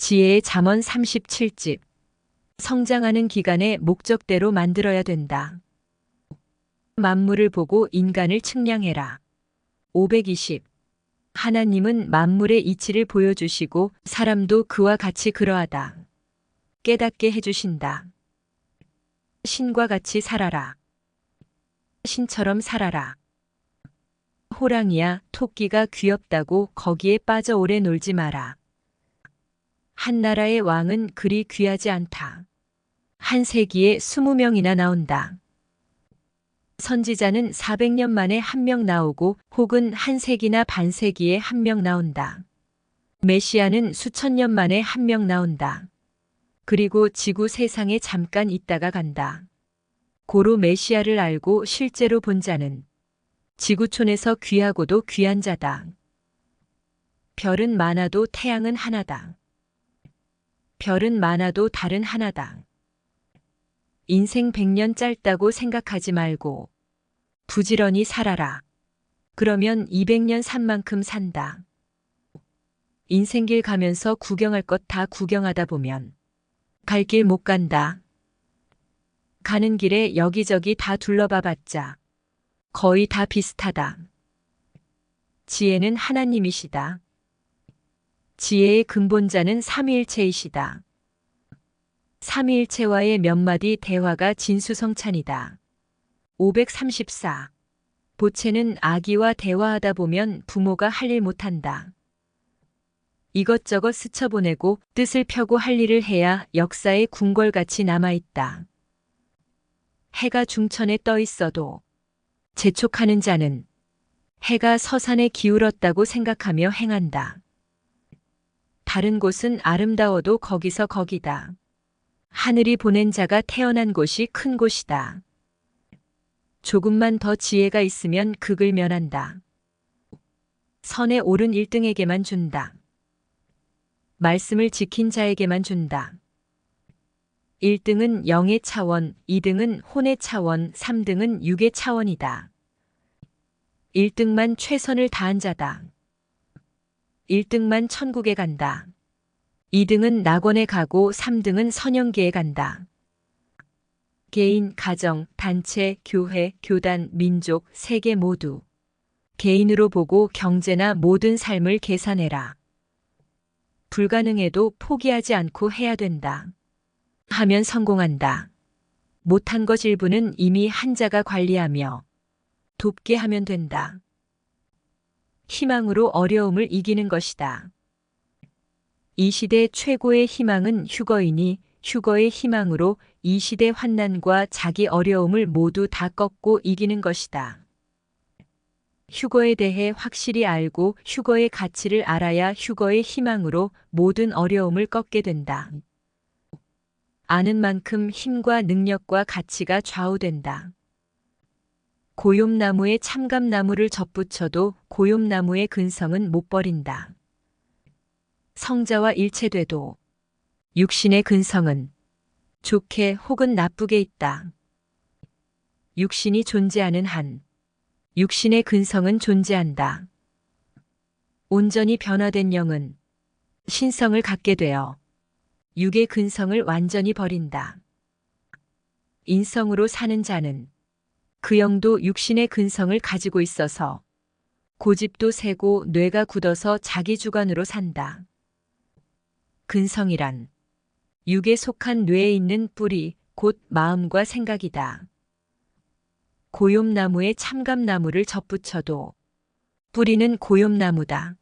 지혜의 잠언 37집. 성장하는 기간에 목적대로 만들어야 된다. 만물을 보고 인간을 측량해라. 520. 하나님은 만물의 이치를 보여주시고 사람도 그와 같이 그러하다. 깨닫게 해주신다. 신과 같이 살아라. 신처럼 살아라. 호랑이야, 토끼가 귀엽다고 거기에 빠져 오래 놀지 마라. 한 나라의 왕은 그리 귀하지 않다. 한 세기에 20명이나 나온다. 선지자는 400년 만에 한 명 나오고 혹은 한 세기나 반세기에 한 명 나온다. 메시아는 수천 년 만에 한 명 나온다. 그리고 지구 세상에 잠깐 있다가 간다. 고로 메시아를 알고 실제로 본 자는 지구촌에서 귀하고도 귀한 자다. 별은 많아도 태양은 하나다. 별은 많아도 달은 하나다. 인생 100년 짧다고 생각하지 말고 부지런히 살아라. 그러면 200년 산 만큼 산다. 인생길 가면서 구경할 것 다 구경하다 보면 갈 길 못 간다. 가는 길에 여기저기 다 둘러봐 봤자 거의 다 비슷하다. 지혜는 하나님이시다. 지혜의 근본자는 삼위일체이시다. 삼위일체와의 몇 마디 대화가 진수성찬이다. 534. 보채는 아기와 대화하다 보면 부모가 할 일 못한다. 이것저것 스쳐보내고 뜻을 펴고 할 일을 해야 역사에 궁궐같이 남아있다. 해가 중천에 떠 있어도 재촉하는 자는 해가 서산에 기울었다고 생각하며 행한다. 다른 곳은 아름다워도 거기서 거기다. 하늘이 보낸 자가 태어난 곳이 큰 곳이다. 조금만 더 지혜가 있으면 극을 면한다. 선에 오른 1등에게만 준다. 말씀을 지킨 자에게만 준다. 1등은 영의 차원, 2등은 혼의 차원, 3등은 육의 차원이다. 1등만 최선을 다한 자다. 1등만 천국에 간다. 2등은 낙원에 가고 3등은 선영계에 간다. 개인, 가정, 단체, 교회, 교단, 민족, 세계 모두 개인으로 보고 경제나 모든 삶을 계산해라. 불가능해도 포기하지 않고 해야 된다. 하면 성공한다. 못한 것 일부는 이미 한 자가 관리하며 돕게 하면 된다. 희망으로 어려움을 이기는 것이다. 이 시대 최고의 희망은 휴거이니 휴거의 희망으로 이 시대 환난과 자기 어려움을 모두 다 꺾고 이기는 것이다. 휴거에 대해 확실히 알고 휴거의 가치를 알아야 휴거의 희망으로 모든 어려움을 꺾게 된다. 아는 만큼 힘과 능력과 가치가 좌우된다. 고욤나무에 참감나무를 접붙여도 고욤나무의 근성은 못 버린다. 성자와 일체돼도 육신의 근성은 좋게 혹은 나쁘게 있다. 육신이 존재하는 한 육신의 근성은 존재한다. 온전히 변화된 영은 신성을 갖게 되어 육의 근성을 완전히 버린다. 인성으로 사는 자는 그 영도 육신의 근성을 가지고 있어서 고집도 세고 뇌가 굳어서 자기 주관으로 산다. 근성이란 육에 속한 뇌에 있는 뿌리, 곧 마음과 생각이다. 고욤나무에 참감나무를 접붙여도 뿌리는 고욤나무다.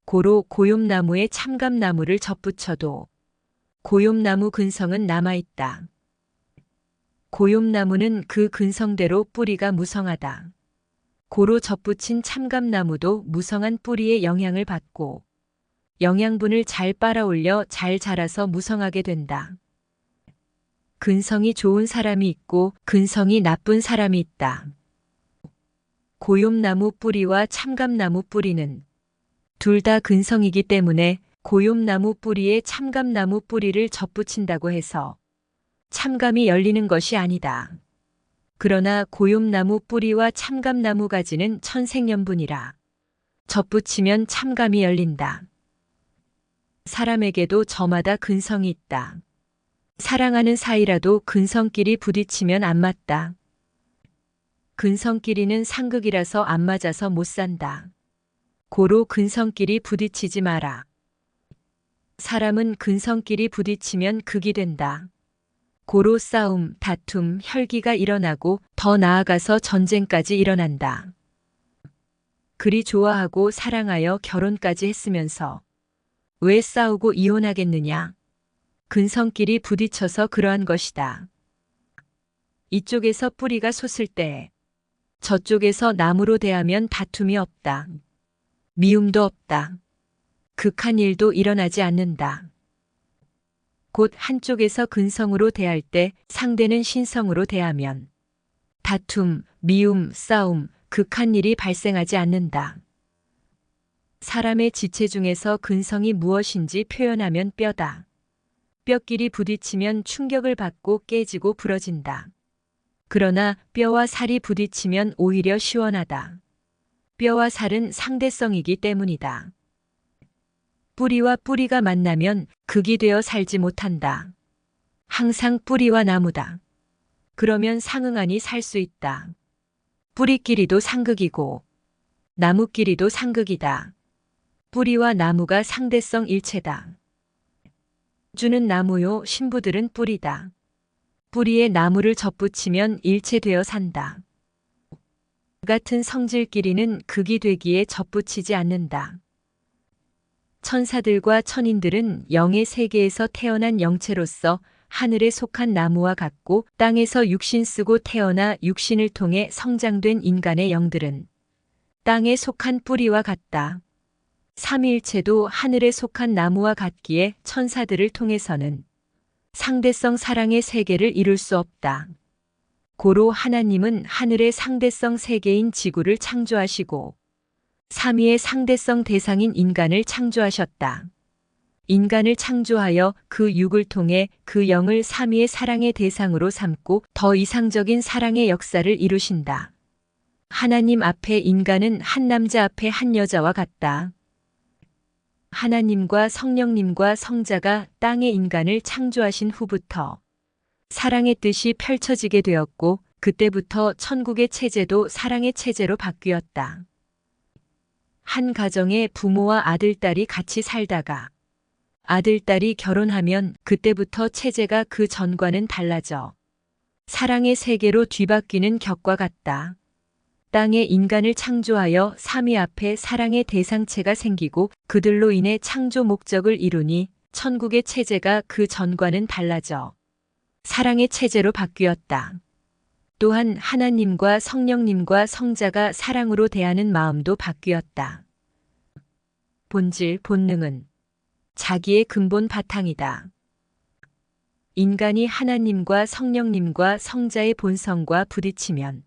고로 고욤나무에 참감나무를 접붙여도 고욤나무 근성은 남아있다. 고욤나무는 그 근성대로 뿌리가 무성하다. 고로 접붙인 참감나무도 무성한 뿌리의 영향을 받고 영양분을 잘 빨아올려 잘 자라서 무성하게 된다. 근성이 좋은 사람이 있고 근성이 나쁜 사람이 있다. 고욤나무 뿌리와 참감나무 뿌리는 둘 다 근성이기 때문에 고욤나무 뿌리에 참감나무 뿌리를 접붙인다고 해서 참감이 열리는 것이 아니다. 그러나 고욤나무 뿌리와 참감나무 가지는 천생연분이라 접붙이면 참감이 열린다. 사람에게도 저마다 근성이 있다. 사랑하는 사이라도 근성끼리 부딪히면 안 맞다. 근성끼리는 상극이라서 안 맞아서 못 산다. 고로 근성끼리 부딪히지 마라. 사람은 근성끼리 부딪히면 극이 된다. 고로 싸움, 다툼, 혈기가 일어나고 더 나아가서 전쟁까지 일어난다. 그리 좋아하고 사랑하여 결혼까지 했으면서 왜 싸우고 이혼하겠느냐? 근성끼리 부딪혀서 그러한 것이다. 이쪽에서 뿌리가 솟을 때 저쪽에서 나무로 대하면 다툼이 없다. 미움도 없다. 극한 일도 일어나지 않는다. 곧 한쪽에서 근성으로 대할 때 상대는 신성으로 대하면 다툼, 미움, 싸움, 극한 일이 발생하지 않는다. 사람의 지체 중에서 근성이 무엇인지 표현하면 뼈다. 뼈끼리 부딪히면 충격을 받고 깨지고 부러진다. 그러나 뼈와 살이 부딪히면 오히려 시원하다. 뼈와 살은 상대성이기 때문이다. 뿌리와 뿌리가 만나면 극이 되어 살지 못한다. 항상 뿌리와 나무다. 그러면 상응하니 살 수 있다. 뿌리끼리도 상극이고 나무끼리도 상극이다. 뿌리와 나무가 상대성 일체다. 주는 나무요 신부들은 뿌리다. 뿌리에 나무를 접붙이면 일체되어 산다. 같은 성질끼리는 극이 되기에 접붙이지 않는다. 천사들과 천인들은 영의 세계에서 태어난 영체로서 하늘에 속한 나무와 같고 땅에서 육신 쓰고 태어나 육신을 통해 성장된 인간의 영들은 땅에 속한 뿌리와 같다. 삼위일체도 하늘에 속한 나무와 같기에 천사들을 통해서는 상대성 사랑의 세계를 이룰 수 없다. 고로 하나님은 하늘의 상대성 세계인 지구를 창조하시고 삼위의 상대성 대상인 인간을 창조하셨다. 인간을 창조하여 그 육을 통해 그 영을 삼위의 사랑의 대상으로 삼고 더 이상적인 사랑의 역사를 이루신다. 하나님 앞에 인간은 한 남자 앞에 한 여자와 같다. 하나님과 성령님과 성자가 땅의 인간을 창조하신 후부터 사랑의 뜻이 펼쳐지게 되었고 그때부터 천국의 체제도 사랑의 체제로 바뀌었다. 한 가정에 부모와 아들딸이 같이 살다가 아들딸이 결혼하면 그때부터 체제가 그 전과는 달라져 사랑의 세계로 뒤바뀌는 격과 같다. 땅에 인간을 창조하여 삼위 앞에 사랑의 대상체가 생기고 그들로 인해 창조 목적을 이루니 천국의 체제가 그 전과는 달라져 사랑의 체제로 바뀌었다. 또한 하나님과 성령님과 성자가 사랑으로 대하는 마음도 바뀌었다. 본질, 본능은 자기의 근본 바탕이다. 인간이 하나님과 성령님과 성자의 본성과 부딪히면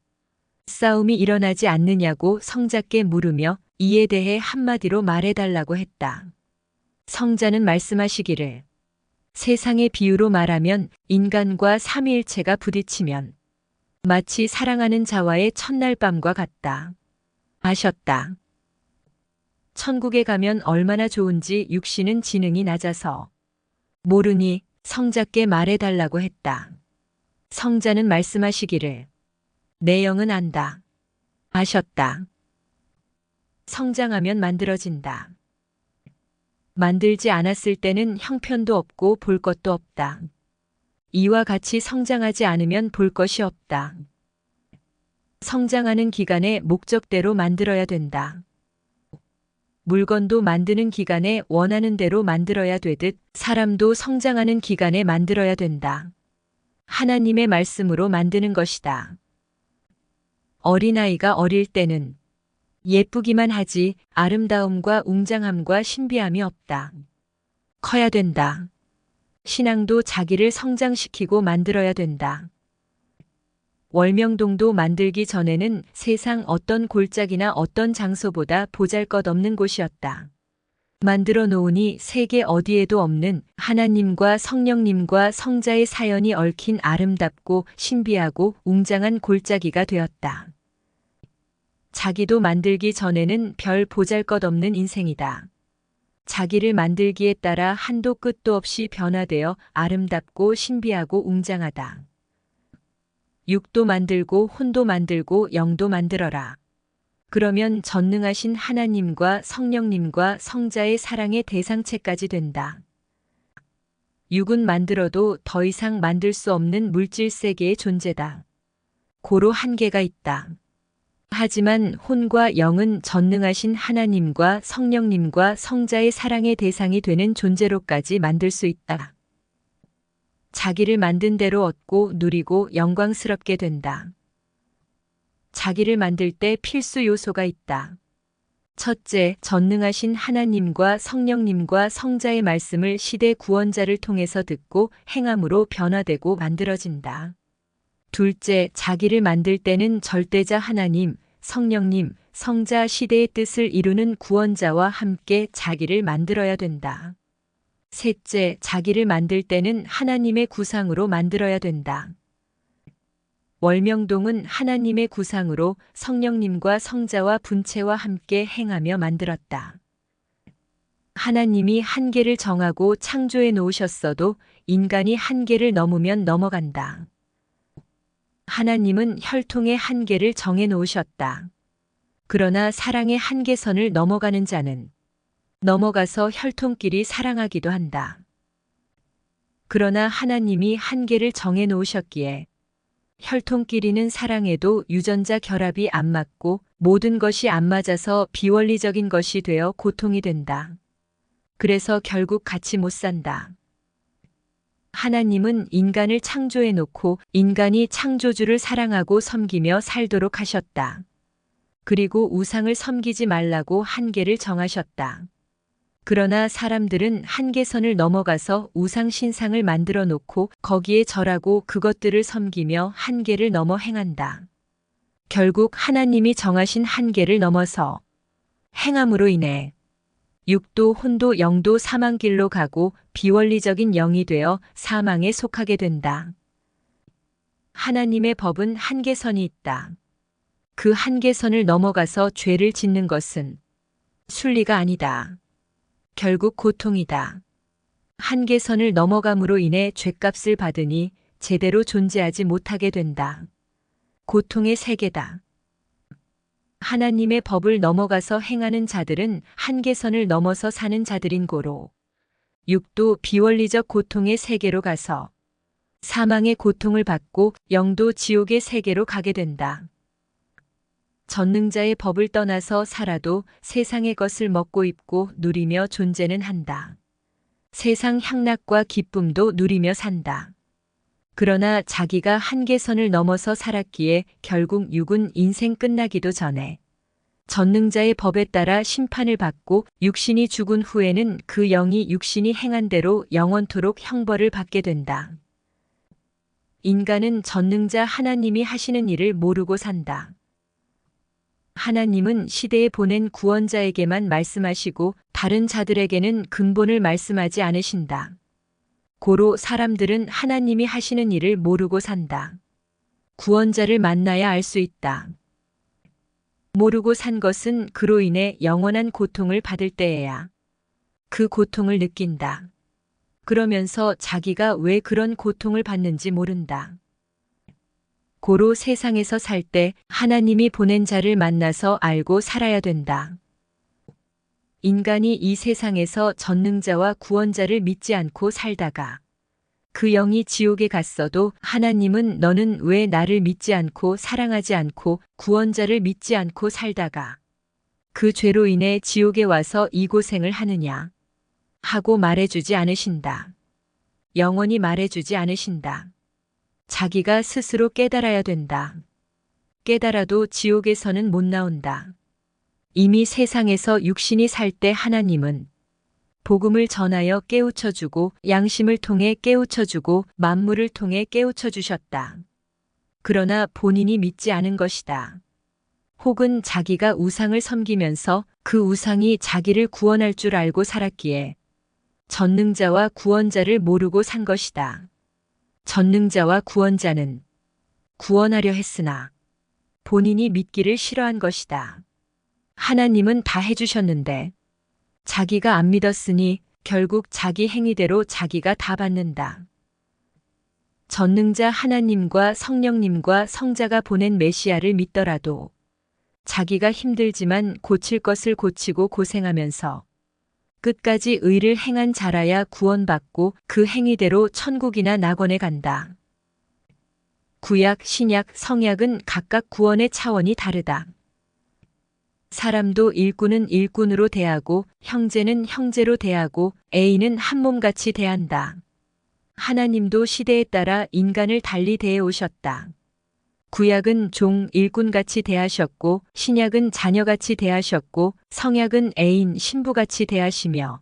싸움이 일어나지 않느냐고 성자께 물으며 이에 대해 한마디로 말해달라고 했다. 성자는 말씀하시기를 세상의 비유로 말하면 인간과 삼위일체가 부딪히면 마치 사랑하는 자와의 첫날 밤과 같다. 하셨다. 천국에 가면 얼마나 좋은지 육신은 지능이 낮아서 모르니 성자께 말해달라고 했다. 성자는 말씀하시기를 내 영은 안다. 하셨다. 성장하면 만들어진다. 만들지 않았을 때는 형편도 없고 볼 것도 없다. 이와 같이 성장하지 않으면 볼 것이 없다. 성장하는 기간에 목적대로 만들어야 된다. 물건도 만드는 기간에 원하는 대로 만들어야 되듯 사람도 성장하는 기간에 만들어야 된다. 하나님의 말씀으로 만드는 것이다. 어린아이가 어릴 때는 예쁘기만 하지 아름다움과 웅장함과 신비함이 없다. 커야 된다. 신앙도 자기를 성장시키고 만들어야 된다. 월명동도 만들기 전에는 세상 어떤 골짜기나 어떤 장소보다 보잘것없는 곳이었다. 만들어 놓으니 세계 어디에도 없는 하나님과 성령님과 성자의 사연이 얽힌 아름답고 신비하고 웅장한 골짜기가 되었다. 자기도 만들기 전에는 별 보잘것없는 인생이다. 자기를 만들기에 따라 한도 끝도 없이 변화되어 아름답고 신비하고 웅장하다. 육도 만들고 혼도 만들고 영도 만들어라. 그러면 전능하신 하나님과 성령님과 성자의 사랑의 대상체까지 된다. 육은 만들어도 더 이상 만들 수 없는 물질 세계의 존재다. 고로 한계가 있다. 하지만 혼과 영은 전능하신 하나님과 성령님과 성자의 사랑의 대상이 되는 존재로까지 만들 수 있다. 자기를 만든 대로 얻고 누리고 영광스럽게 된다. 자기를 만들 때 필수 요소가 있다. 첫째, 전능하신 하나님과 성령님과 성자의 말씀을 시대 구원자를 통해서 듣고 행함으로 변화되고 만들어진다. 둘째, 자기를 만들 때는 절대자 하나님, 성령님, 성자 시대의 뜻을 이루는 구원자와 함께 자기를 만들어야 된다. 셋째, 자기를 만들 때는 하나님의 구상으로 만들어야 된다. 월명동은 하나님의 구상으로 성령님과 성자와 분체와 함께 행하며 만들었다. 하나님이 한계를 정하고 창조해 놓으셨어도 인간이 한계를 넘으면 넘어간다. 하나님은 혈통의 한계를 정해 놓으셨다. 그러나 사랑의 한계선을 넘어가는 자는 넘어가서 혈통끼리 사랑하기도 한다. 그러나 하나님이 한계를 정해 놓으셨기에 혈통끼리는 사랑해도 유전자 결합이 안 맞고 모든 것이 안 맞아서 비원리적인 것이 되어 고통이 된다. 그래서 결국 같이 못 산다. 하나님은 인간을 창조해 놓고 인간이 창조주를 사랑하고 섬기며 살도록 하셨다. 그리고 우상을 섬기지 말라고 한계를 정하셨다. 그러나 사람들은 한계선을 넘어가서 우상 신상을 만들어 놓고 거기에 절하고 그것들을 섬기며 한계를 넘어 행한다. 결국 하나님이 정하신 한계를 넘어서 행함으로 인해 육도 혼도 영도 사망길로 가고 비원리적인 영이 되어 사망에 속하게 된다. 하나님의 법은 한계선이 있다. 그 한계선을 넘어가서 죄를 짓는 것은 순리가 아니다. 결국 고통이다. 한계선을 넘어감으로 인해 죗값을 받으니 제대로 존재하지 못하게 된다. 고통의 세계다. 하나님의 법을 넘어가서 행하는 자들은 한계선을 넘어서 사는 자들인 고로 육도 비원리적 고통의 세계로 가서 사망의 고통을 받고 영도 지옥의 세계로 가게 된다. 전능자의 법을 떠나서 살아도 세상의 것을 먹고 입고 누리며 존재는 한다. 세상 향락과 기쁨도 누리며 산다. 그러나 자기가 한계선을 넘어서 살았기에 결국 육은 인생 끝나기도 전에 전능자의 법에 따라 심판을 받고 육신이 죽은 후에는 그 영이 육신이 행한 대로 영원토록 형벌을 받게 된다. 인간은 전능자 하나님이 하시는 일을 모르고 산다. 하나님은 시대에 보낸 구원자에게만 말씀하시고 다른 자들에게는 근본을 말씀하지 않으신다. 고로 사람들은 하나님이 하시는 일을 모르고 산다. 구원자를 만나야 알 수 있다. 모르고 산 것은 그로 인해 영원한 고통을 받을 때에야 그 고통을 느낀다. 그러면서 자기가 왜 그런 고통을 받는지 모른다. 고로 세상에서 살 때 하나님이 보낸 자를 만나서 알고 살아야 된다. 인간이 이 세상에서 전능자와 구원자를 믿지 않고 살다가 그 영이 지옥에 갔어도 하나님은 너는 왜 나를 믿지 않고 사랑하지 않고 구원자를 믿지 않고 살다가 그 죄로 인해 지옥에 와서 이 고생을 하느냐 하고 말해주지 않으신다. 영원히 말해주지 않으신다. 자기가 스스로 깨달아야 된다. 깨달아도 지옥에서는 못 나온다. 이미 세상에서 육신이 살 때 하나님은 복음을 전하여 깨우쳐주고 양심을 통해 깨우쳐주고 만물을 통해 깨우쳐주셨다. 그러나 본인이 믿지 않은 것이다. 혹은 자기가 우상을 섬기면서 그 우상이 자기를 구원할 줄 알고 살았기에 전능자와 구원자를 모르고 산 것이다. 전능자와 구원자는 구원하려 했으나 본인이 믿기를 싫어한 것이다. 하나님은 다 해주셨는데 자기가 안 믿었으니 결국 자기 행위대로 자기가 다 받는다. 전능자 하나님과 성령님과 성자가 보낸 메시아를 믿더라도 자기가 힘들지만 고칠 것을 고치고 고생하면서 끝까지 의를 행한 자라야 구원받고 그 행위대로 천국이나 낙원에 간다. 구약, 신약, 성약은 각각 구원의 차원이 다르다. 사람도 일꾼은 일꾼으로 대하고 형제는 형제로 대하고 애인은 한 몸같이 대한다. 하나님도 시대에 따라 인간을 달리 대해 오셨다. 구약은 종, 일꾼같이 대하셨고 신약은 자녀같이 대하셨고 성약은 애인, 신부같이 대하시며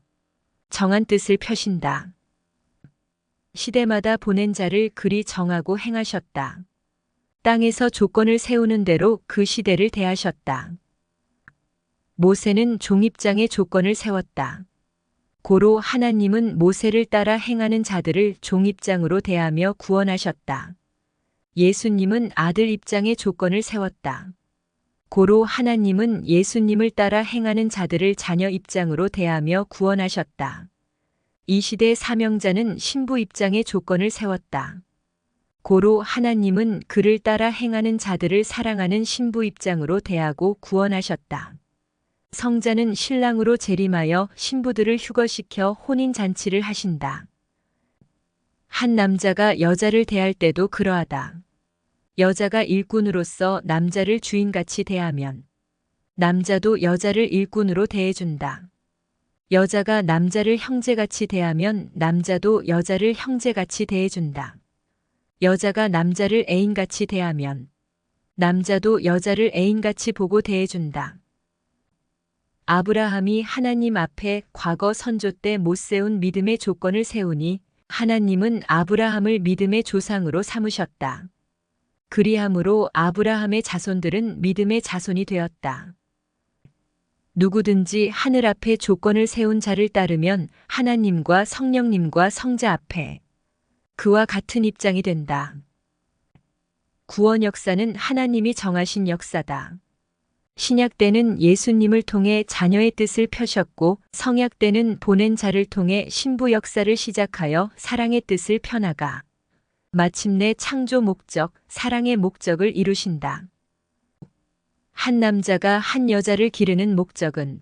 정한 뜻을 펴신다. 시대마다 보낸 자를 그리 정하고 행하셨다. 땅에서 조건을 세우는 대로 그 시대를 대하셨다. 모세는 종 입장의 조건을 세웠다. 고로 하나님은 모세를 따라 행하는 자들을 종 입장으로 대하며 구원하셨다. 예수님은 아들 입장의 조건을 세웠다. 고로 하나님은 예수님을 따라 행하는 자들을 자녀 입장으로 대하며 구원하셨다. 이 시대의 사명자는 신부 입장의 조건을 세웠다. 고로 하나님은 그를 따라 행하는 자들을 사랑하는 신부 입장으로 대하고 구원하셨다. 성자는 신랑으로 재림하여 신부들을 휴거시켜 혼인잔치를 하신다. 한 남자가 여자를 대할 때도 그러하다. 여자가 일꾼으로서 남자를 주인같이 대하면 남자도 여자를 일꾼으로 대해준다. 여자가 남자를 형제같이 대하면 남자도 여자를 형제같이 대해준다. 여자가 남자를 애인같이 대하면 남자도 여자를 애인같이 보고 대해준다. 아브라함이 하나님 앞에 과거 선조 때 못 세운 믿음의 조건을 세우니 하나님은 아브라함을 믿음의 조상으로 삼으셨다. 그리함으로 아브라함의 자손들은 믿음의 자손이 되었다. 누구든지 하늘 앞에 조건을 세운 자를 따르면 하나님과 성령님과 성자 앞에 그와 같은 입장이 된다. 구원 역사는 하나님이 정하신 역사다. 신약 때는 예수님을 통해 자녀의 뜻을 펴셨고 성약 때는 보낸 자를 통해 신부 역사를 시작하여 사랑의 뜻을 펴나가 마침내 창조 목적, 사랑의 목적을 이루신다. 한 남자가 한 여자를 기르는 목적은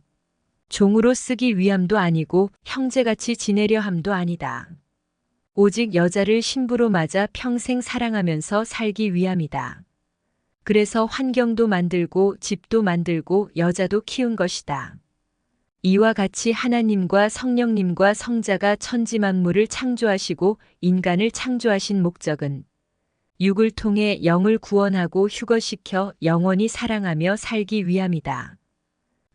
종으로 쓰기 위함도 아니고 형제같이 지내려 함도 아니다. 오직 여자를 신부로 맞아 평생 사랑하면서 살기 위함이다. 그래서 환경도 만들고 집도 만들고 여자도 키운 것이다. 이와 같이 하나님과 성령님과 성자가 천지 만물을 창조하시고 인간을 창조하신 목적은 육을 통해 영을 구원하고 휴거시켜 영원히 사랑하며 살기 위함이다.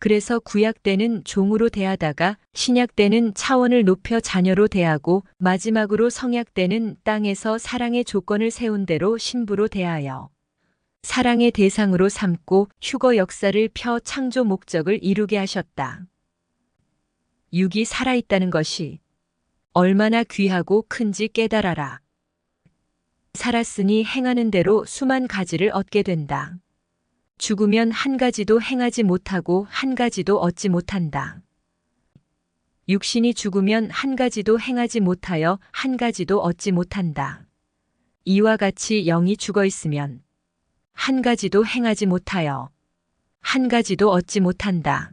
그래서 구약 때는 종으로 대하다가 신약 때는 차원을 높여 자녀로 대하고 마지막으로 성약 때는 땅에서 사랑의 조건을 세운 대로 신부로 대하여 사랑의 대상으로 삼고 휴거 역사를 펴 창조 목적을 이루게 하셨다. 육이 살아있다는 것이 얼마나 귀하고 큰지 깨달아라. 살았으니 행하는 대로 수만 가지를 얻게 된다. 죽으면 한 가지도 행하지 못하고 한 가지도 얻지 못한다. 육신이 죽으면 한 가지도 행하지 못하여 한 가지도 얻지 못한다. 이와 같이 영이 죽어 있으면 한 가지도 행하지 못하여 한 가지도 얻지 못한다.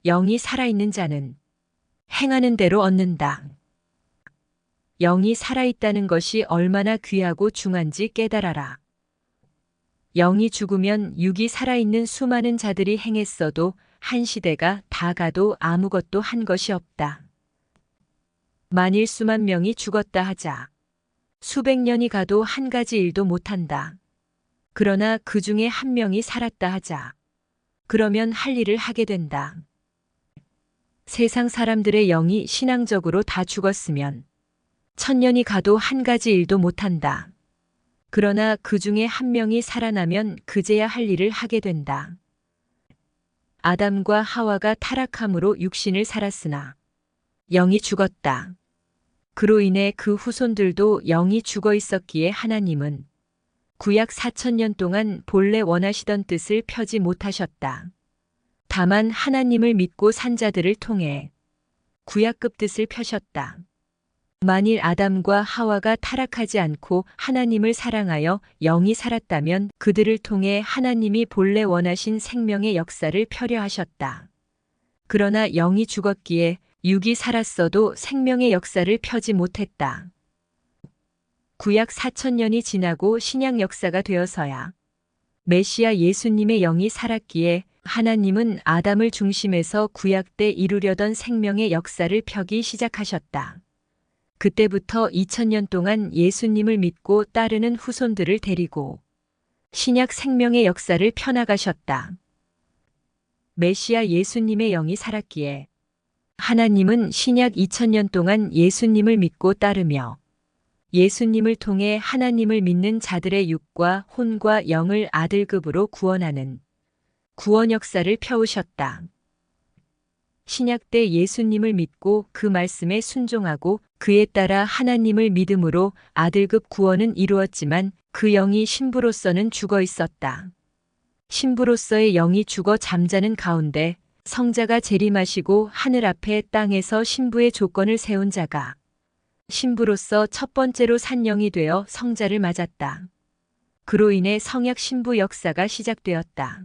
영이 살아있는 자는 행하는 대로 얻는다. 영이 살아있다는 것이 얼마나 귀하고 중한지 깨달아라. 영이 죽으면 육이 살아있는 수많은 자들이 행했어도 한 시대가 다 가도 아무것도 한 것이 없다. 만일 수만 명이 죽었다 하자. 수백 년이 가도 한 가지 일도 못한다. 그러나 그 중에 한 명이 살았다 하자. 그러면 할 일을 하게 된다. 세상 사람들의 영이 신앙적으로 다 죽었으면 천년이 가도 한 가지 일도 못한다. 그러나 그 중에 한 명이 살아나면 그제야 할 일을 하게 된다. 아담과 하와가 타락함으로 육신을 살았으나 영이 죽었다. 그로 인해 그 후손들도 영이 죽어 있었기에 하나님은 구약 4000년 동안 본래 원하시던 뜻을 펴지 못하셨다. 다만 하나님을 믿고 산 자들을 통해 구약급 뜻을 펴셨다. 만일 아담과 하와가 타락하지 않고 하나님을 사랑하여 영이 살았다면 그들을 통해 하나님이 본래 원하신 생명의 역사를 펴려 하셨다. 그러나 영이 죽었기에 육이 살았어도 생명의 역사를 펴지 못했다. 구약 4000년이 지나고 신약 역사가 되어서야 메시아 예수님의 영이 살았기에 하나님은 아담을 중심에서 구약 때 이루려던 생명의 역사를 펴기 시작하셨다. 그때부터 2000년 동안 예수님을 믿고 따르는 후손들을 데리고 신약 생명의 역사를 펴나가셨다. 메시아 예수님의 영이 살았기에 하나님은 신약 2000년 동안 예수님을 믿고 따르며 예수님을 통해 하나님을 믿는 자들의 육과 혼과 영을 아들급으로 구원하는 구원 역사를 펴오셨다. 신약 때 예수님을 믿고 그 말씀에 순종하고 그에 따라 하나님을 믿음으로 아들급 구원은 이루었지만 그 영이 신부로서는 죽어 있었다. 신부로서의 영이 죽어 잠자는 가운데 성자가 재림하시고 하늘 앞에 땅에서 신부의 조건을 세운 자가 신부로서 첫 번째로 산 영이 되어 성자를 맞았다. 그로 인해 성약 신부 역사가 시작되었다.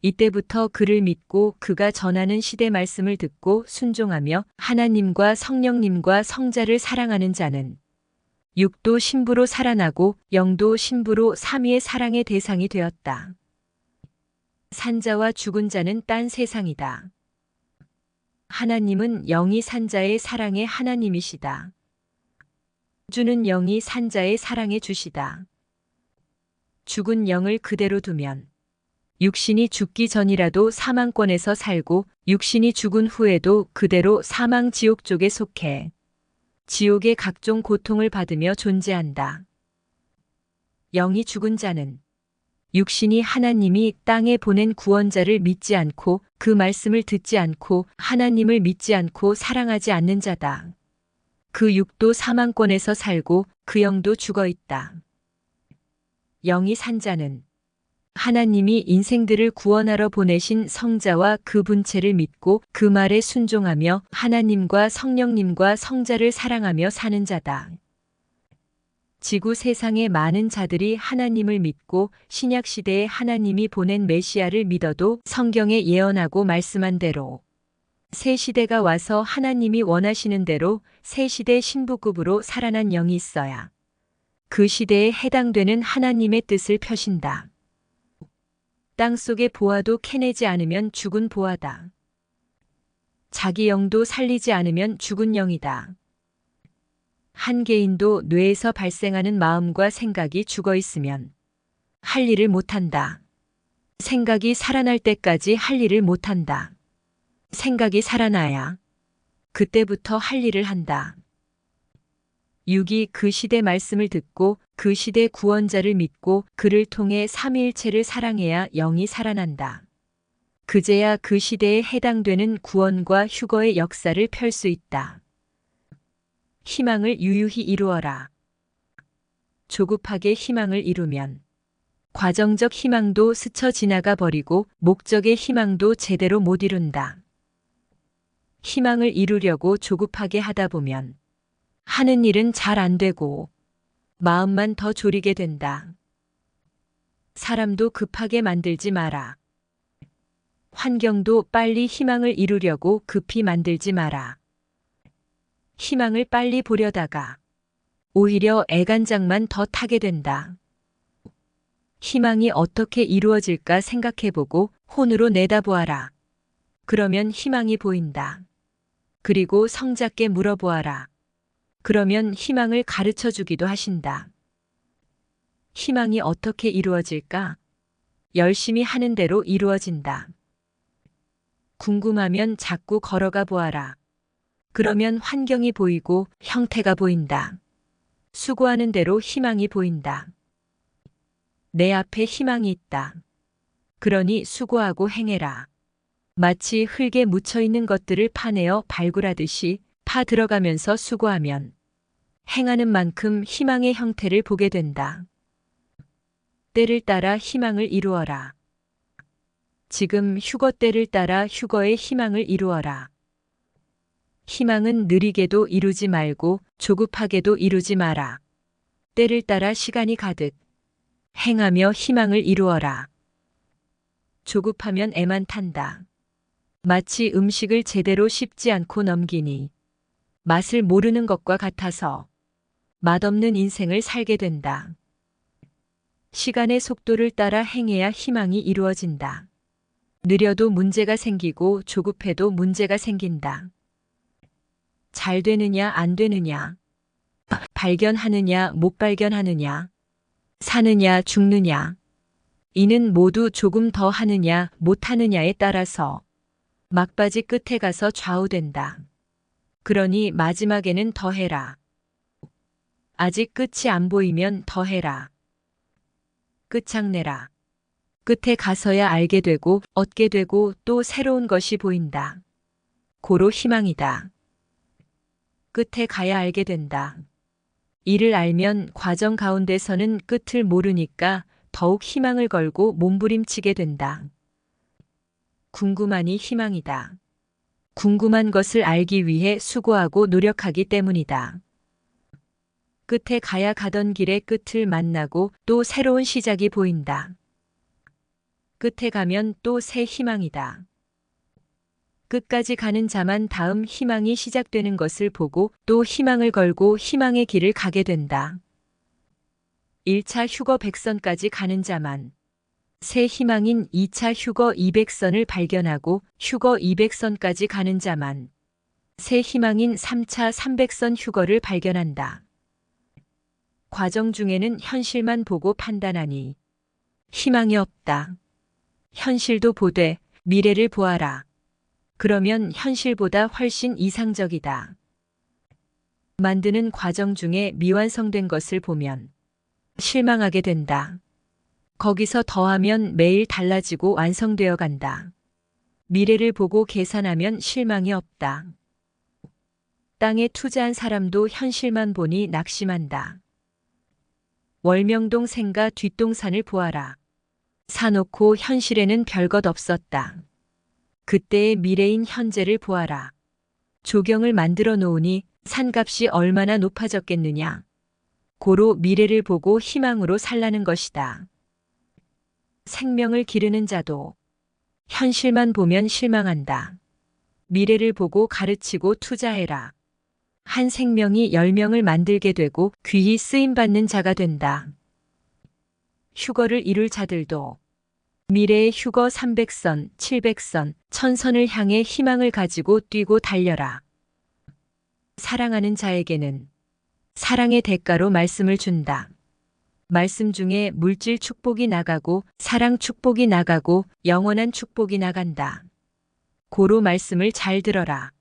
이때부터 그를 믿고 그가 전하는 시대 말씀을 듣고 순종하며 하나님과 성령님과 성자를 사랑하는 자는 육도 신부로 살아나고 영도 신부로 삼위의 사랑의 대상이 되었다. 산자와 죽은 자는 딴 세상이다. 하나님은 영이 산자의 사랑의 하나님이시다. 주는 영이 산자의 사랑의 주시다. 죽은 영을 그대로 두면 육신이 죽기 전이라도 사망권에서 살고 육신이 죽은 후에도 그대로 사망 지옥 쪽에 속해 지옥의 각종 고통을 받으며 존재한다. 영이 죽은 자는 육신이 하나님이 땅에 보낸 구원자를 믿지 않고 그 말씀을 듣지 않고 하나님을 믿지 않고 사랑하지 않는 자다. 그 육도 사망권에서 살고 그 영도 죽어 있다. 영이 산 자는 하나님이 인생들을 구원하러 보내신 성자와 그 분체를 믿고 그 말에 순종하며 하나님과 성령님과 성자를 사랑하며 사는 자다. 지구 세상의 많은 자들이 하나님을 믿고 신약시대에 하나님이 보낸 메시아를 믿어도 성경에 예언하고 말씀한 대로 새 시대가 와서 하나님이 원하시는 대로 새 시대 신부급으로 살아난 영이 있어야 그 시대에 해당되는 하나님의 뜻을 펴신다. 땅속의 보화도 캐내지 않으면 죽은 보화다. 자기 영도 살리지 않으면 죽은 영이다. 한 개인도 뇌에서 발생하는 마음과 생각이 죽어 있으면 할 일을 못한다. 생각이 살아날 때까지 할 일을 못한다. 생각이 살아나야 그때부터 할 일을 한다. 육이 그 시대 말씀을 듣고 그 시대 구원자를 믿고 그를 통해 삼위일체를 사랑해야 영이 살아난다. 그제야 그 시대에 해당되는 구원과 휴거의 역사를 펼 수 있다. 희망을 유유히 이루어라. 조급하게 희망을 이루면 과정적 희망도 스쳐 지나가 버리고 목적의 희망도 제대로 못 이룬다. 희망을 이루려고 조급하게 하다 보면 하는 일은 잘 안 되고 마음만 더 졸이게 된다. 사람도 급하게 만들지 마라. 환경도 빨리 희망을 이루려고 급히 만들지 마라. 희망을 빨리 보려다가 오히려 애간장만 더 타게 된다. 희망이 어떻게 이루어질까 생각해보고 혼으로 내다보아라. 그러면 희망이 보인다. 그리고 성자께 물어보아라. 그러면 희망을 가르쳐 주기도 하신다. 희망이 어떻게 이루어질까? 열심히 하는 대로 이루어진다. 궁금하면 자꾸 걸어가 보아라. 그러면 환경이 보이고 형태가 보인다. 수고하는 대로 희망이 보인다. 내 앞에 희망이 있다. 그러니 수고하고 행해라. 마치 흙에 묻혀 있는 것들을 파내어 발굴하듯이 파 들어가면서 수고하면 행하는 만큼 희망의 형태를 보게 된다. 때를 따라 희망을 이루어라. 지금 휴거 때를 따라 휴거의 희망을 이루어라. 희망은 느리게도 이루지 말고 조급하게도 이루지 마라. 때를 따라 시간이 가득 행하며 희망을 이루어라. 조급하면 애만 탄다. 마치 음식을 제대로 씹지 않고 넘기니 맛을 모르는 것과 같아서 맛없는 인생을 살게 된다. 시간의 속도를 따라 행해야 희망이 이루어진다. 느려도 문제가 생기고 조급해도 문제가 생긴다. 잘 되느냐 안 되느냐, 발견하느냐 못 발견하느냐, 사느냐 죽느냐, 이는 모두 조금 더 하느냐 못 하느냐에 따라서 막바지 끝에 가서 좌우된다. 그러니 마지막에는 더 해라. 아직 끝이 안 보이면 더 해라. 끝장내라. 끝에 가서야 알게 되고 얻게 되고 또 새로운 것이 보인다. 고로 희망이다. 끝에 가야 알게 된다. 이를 알면 과정 가운데서는 끝을 모르니까 더욱 희망을 걸고 몸부림치게 된다. 궁금하니 희망이다. 궁금한 것을 알기 위해 수고하고 노력하기 때문이다. 끝에 가야 가던 길의 끝을 만나고 또 새로운 시작이 보인다. 끝에 가면 또 새 희망이다. 끝까지 가는 자만 다음 희망이 시작되는 것을 보고 또 희망을 걸고 희망의 길을 가게 된다. 1차 휴거 100선까지 가는 자만 새 희망인 2차 휴거 200선을 발견하고 휴거 200선까지 가는 자만 새 희망인 3차 300선 휴거를 발견한다. 과정 중에는 현실만 보고 판단하니 희망이 없다. 현실도 보되 미래를 보아라. 그러면 현실보다 훨씬 이상적이다. 만드는 과정 중에 미완성된 것을 보면 실망하게 된다. 거기서 더하면 매일 달라지고 완성되어 간다. 미래를 보고 계산하면 실망이 없다. 땅에 투자한 사람도 현실만 보니 낙심한다. 월명동 생가 뒷동산을 보아라. 사놓고 현실에는 별것 없었다. 그때의 미래인 현재를 보아라. 조경을 만들어 놓으니 산값이 얼마나 높아졌겠느냐. 고로 미래를 보고 희망으로 살라는 것이다. 생명을 기르는 자도 현실만 보면 실망한다. 미래를 보고 가르치고 투자해라. 한 생명이 10명을 만들게 되고 귀히 쓰임받는 자가 된다. 휴거를 이룰 자들도 미래의 휴거 300선, 700선, 1000선을 향해 희망을 가지고 뛰고 달려라. 사랑하는 자에게는 사랑의 대가로 말씀을 준다. 말씀 중에 물질 축복이 나가고 사랑 축복이 나가고 영원한 축복이 나간다. 고로 말씀을 잘 들어라.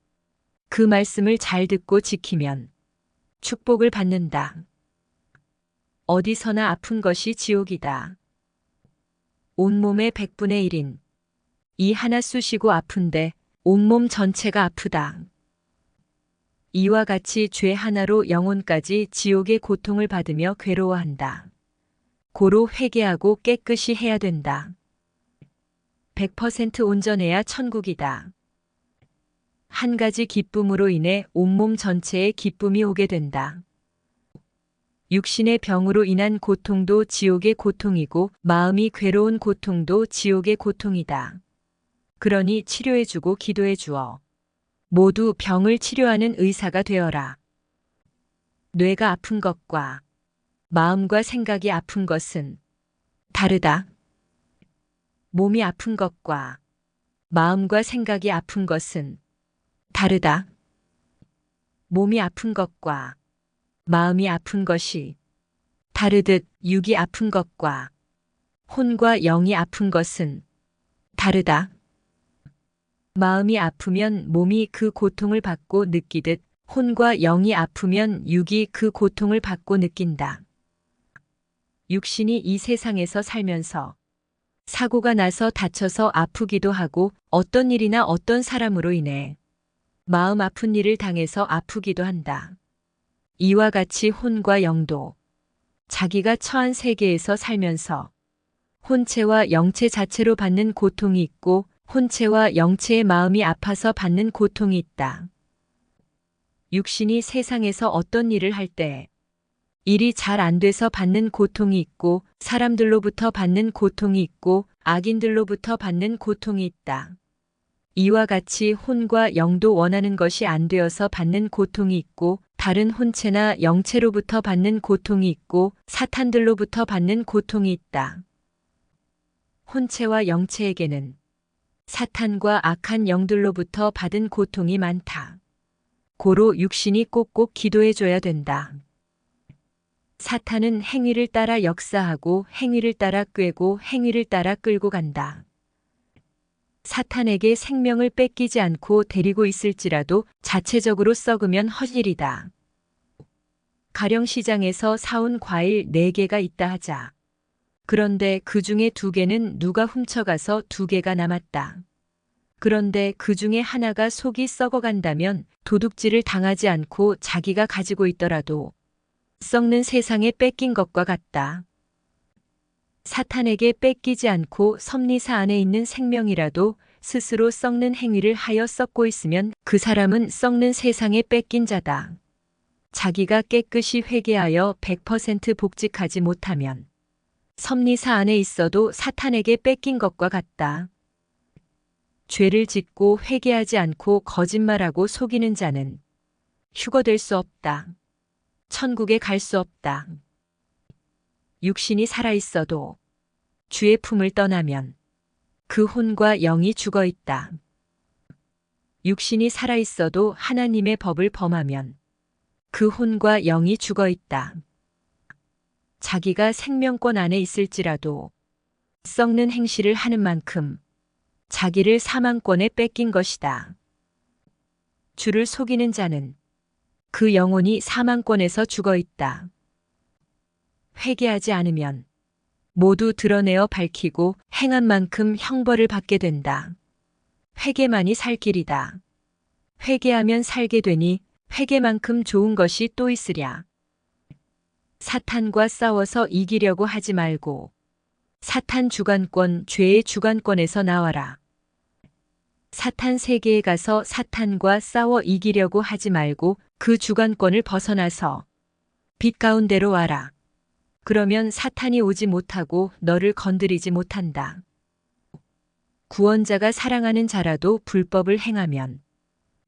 그 말씀을 잘 듣고 지키면 축복을 받는다. 어디서나 아픈 것이 지옥이다. 온몸의 100분의 1인 이 하나 쑤시고 아픈데 온몸 전체가 아프다. 이와 같이 죄 하나로 영혼까지 지옥의 고통을 받으며 괴로워한다. 고로 회개하고 깨끗이 해야 된다. 100% 온전해야 천국이다. 한 가지 기쁨으로 인해 온몸 전체에 기쁨이 오게 된다. 육신의 병으로 인한 고통도 지옥의 고통이고 마음이 괴로운 고통도 지옥의 고통이다. 그러니 치료해주고 기도해주어 모두 병을 치료하는 의사가 되어라. 뇌가 아픈 것과 마음과 생각이 아픈 것은 다르다. 몸이 아픈 것과 마음과 생각이 아픈 것은 다르다. 몸이 아픈 것과 마음이 아픈 것이 다르듯 육이 아픈 것과 혼과 영이 아픈 것은 다르다. 마음이 아프면 몸이 그 고통을 받고 느끼듯 혼과 영이 아프면 육이 그 고통을 받고 느낀다. 육신이 이 세상에서 살면서 사고가 나서 다쳐서 아프기도 하고 어떤 일이나 어떤 사람으로 인해 마음 아픈 일을 당해서 아프기도 한다. 이와 같이 혼과 영도 자기가 처한 세계에서 살면서 혼체와 영체 자체로 받는 고통이 있고 혼체와 영체의 마음이 아파서 받는 고통이 있다. 육신이 세상에서 어떤 일을 할 때 일이 잘 안 돼서 받는 고통이 있고 사람들로부터 받는 고통이 있고 악인들로부터 받는 고통이 있다. 이와 같이 혼과 영도 원하는 것이 안 되어서 받는 고통이 있고 다른 혼체나 영체로부터 받는 고통이 있고 사탄들로부터 받는 고통이 있다. 혼체와 영체에게는 사탄과 악한 영들로부터 받은 고통이 많다. 고로 육신이 꼭꼭 기도해줘야 된다. 사탄은 행위를 따라 역사하고 행위를 따라 꿰고 행위를 따라 끌고 간다. 사탄에게 생명을 뺏기지 않고 데리고 있을지라도 자체적으로 썩으면 헛일이다. 가령 시장에서 사온 과일 4개가 있다 하자. 그런데 그 중에 2개는 누가 훔쳐가서 2개가 남았다. 그런데 그 중에 하나가 속이 썩어간다면 도둑질을 당하지 않고 자기가 가지고 있더라도 썩는 세상에 뺏긴 것과 같다. 사탄에게 뺏기지 않고 섭리사 안에 있는 생명이라도 스스로 썩는 행위를 하여 썩고 있으면 그 사람은 썩는 세상에 뺏긴 자다. 자기가 깨끗이 회개하여 100% 복직하지 못하면 섭리사 안에 있어도 사탄에게 뺏긴 것과 같다. 죄를 짓고 회개하지 않고 거짓말하고 속이는 자는 휴거될 수 없다. 천국에 갈 수 없다. 육신이 살아있어도 주의 품을 떠나면 그 혼과 영이 죽어 있다. 육신이 살아있어도 하나님의 법을 범하면 그 혼과 영이 죽어 있다. 자기가 생명권 안에 있을지라도 썩는 행실을 하는 만큼 자기를 사망권에 뺏긴 것이다. 주를 속이는 자는 그 영혼이 사망권에서 죽어 있다. 회개하지 않으면 모두 드러내어 밝히고 행한 만큼 형벌을 받게 된다. 회개만이 살 길이다. 회개하면 살게 되니 회개만큼 좋은 것이 또 있으랴. 사탄과 싸워서 이기려고 하지 말고 사탄 주관권, 죄의 주관권에서 나와라. 사탄 세계에 가서 사탄과 싸워 이기려고 하지 말고 그 주관권을 벗어나서 빛 가운데로 와라. 그러면 사탄이 오지 못하고 너를 건드리지 못한다. 구원자가 사랑하는 자라도 불법을 행하면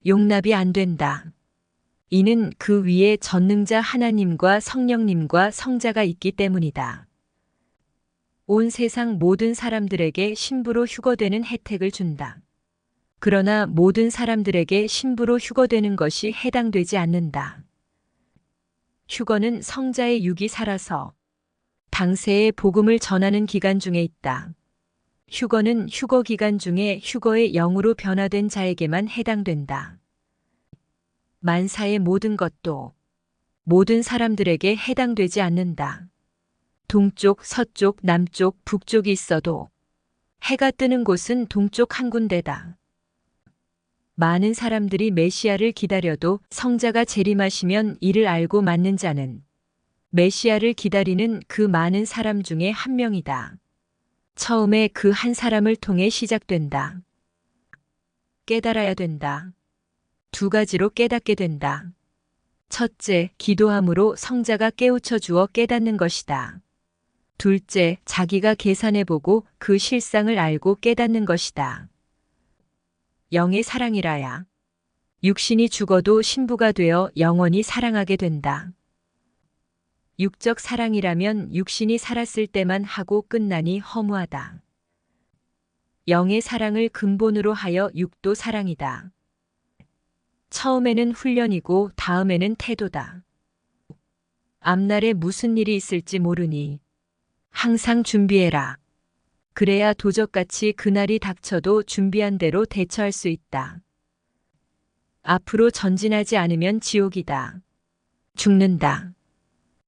용납이 안 된다. 이는 그 위에 전능자 하나님과 성령님과 성자가 있기 때문이다. 온 세상 모든 사람들에게 신부로 휴거되는 혜택을 준다. 그러나 모든 사람들에게 신부로 휴거되는 것이 해당되지 않는다. 휴거는 성자의 육이 살아서 당세에 복음을 전하는 기간 중에 있다. 휴거는 휴거 기간 중에 휴거의 영으로 변화된 자에게만 해당된다. 만사의 모든 것도 모든 사람들에게 해당되지 않는다. 동쪽, 서쪽, 남쪽, 북쪽이 있어도 해가 뜨는 곳은 동쪽 한 군데다. 많은 사람들이 메시아를 기다려도 성자가 재림하시면 이를 알고 맞는 자는 메시아를 기다리는 그 많은 사람 중에 한 명이다. 처음에 그 한 사람을 통해 시작된다. 깨달아야 된다. 2가지로 깨닫게 된다. 첫째, 기도함으로 성자가 깨우쳐 주어 깨닫는 것이다. 둘째, 자기가 계산해보고 그 실상을 알고 깨닫는 것이다. 영의 사랑이라야. 육신이 죽어도 신부가 되어 영원히 사랑하게 된다. 육적 사랑이라면 육신이 살았을 때만 하고 끝나니 허무하다. 영의 사랑을 근본으로 하여 육도 사랑이다. 처음에는 훈련이고 다음에는 태도다. 앞날에 무슨 일이 있을지 모르니 항상 준비해라. 그래야 도적같이 그날이 닥쳐도 준비한 대로 대처할 수 있다. 앞으로 전진하지 않으면 지옥이다. 죽는다.